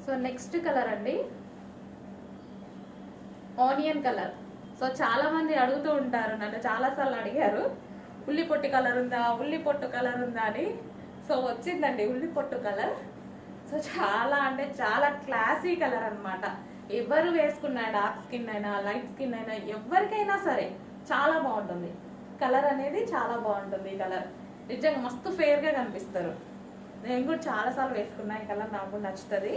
So next colour అండి onion colour. So చాలా మంది అడుగుతూ ఉంటారు, నన్ను చాలాసార్లు అడిగారు ఉల్లి పొట్టు కలర్ ఉందా, ఉల్లి పొట్టు కలర్ ఉందా అని. సో వచ్చిందండి ఉల్లి పొట్టు కలర్. సో చాలా అంటే చాలా క్లాసీ కలర్ అనమాట. ఎవరు వేసుకున్నా, డార్క్ స్కిన్ అయినా లైట్ స్కిన్ అయినా ఎవరికైనా సరే చాలా బాగుంటుంది. కలర్ అనేది చాలా బాగుంటుంది. ఈ కలర్ నిజంగా మస్తు ఫేర్గా కనిపిస్తారు. నేను కూడా చాలాసార్లు వేసుకున్నా ఈ కలర్, నాకు కూడా నచ్చుతుంది.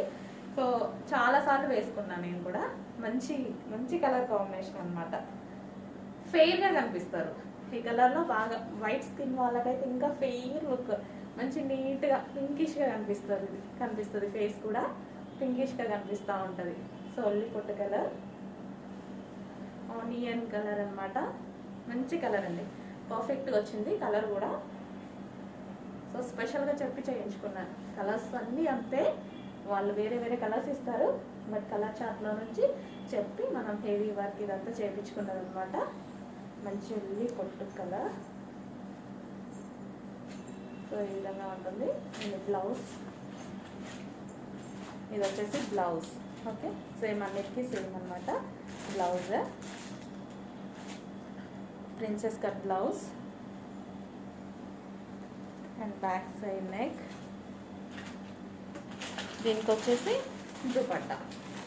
సో చాలాసార్లు వేసుకున్నాను నేను కూడా. మంచి మంచి కలర్ కాంబినేషన్ అనమాట. ఫెయిర్గా కనిపిస్తారు ఈ కలర్లో. బాగా వైట్ స్కిన్ వాళ్ళకైతే ఇంకా ఫెయిర్ లుక్, మంచి నీట్గా పింకిష్గా కనిపిస్తుంది. ఫేస్ కూడా పింకిష్గా కనిపిస్తూ ఉంటుంది. సో ఉల్లి పొట్టు కలర్, ఆనియన్ కలర్ అనమాట. మంచి కలర్ అండి, పర్ఫెక్ట్గా వచ్చింది కలర్ కూడా. సో స్పెషల్గా చెప్పి చేయించుకున్నాను. కలర్స్ అన్నీ అంతే, వాళ్ళు వేరే వేరే కలర్స్ ఇస్తారు, బట్ కలర్ చార్ట్లో నుంచి చెప్పి మనం హెవీ వర్క్ ఇదంతా చేయించుకున్నది అనమాట. మంచి ఉల్లి పొట్టు కలర్. సో ఈ విధంగా ఉంటుంది. ఇది బ్లౌజ్, ఇది వచ్చేసి బ్లౌజ్. ఓకే, సేమ్ అన్నిటికీ సేమ్ అనమాట blouse. Princess cut blouse and back side neck. దీనికి వచ్చేసి dupatta,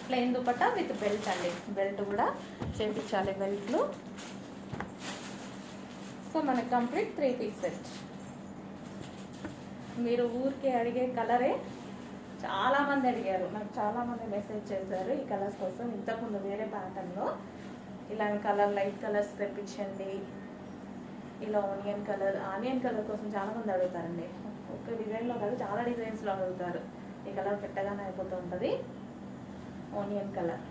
plain dupatta with belt అండి. బెల్ట్ కూడా చేయించాలి, బెల్ట్లు. సో మనకి కంప్లీట్ 3 పీస్ సెట్. మీరు ఊరికే అడిగే కలరే చాలామంది అడిగారు, నాకు చాలామంది మెసేజ్ చేశారు ఈ కలర్స్ కోసం. ఇంతకుముందు వేరే ప్యాటర్న్లో ఇలాంటి కలర్, లైట్ కలర్స్ తెప్పించండి. ఇలా ఆనియన్ కలర్ కోసం చాలామంది అడుగుతారండి. ఒక డిజైన్లో కాదు, చాలా డిజైన్స్లో అడుగుతారు. ఈ కలర్ పెట్టగానే అయిపోతూ ఉంటుంది. Onion colour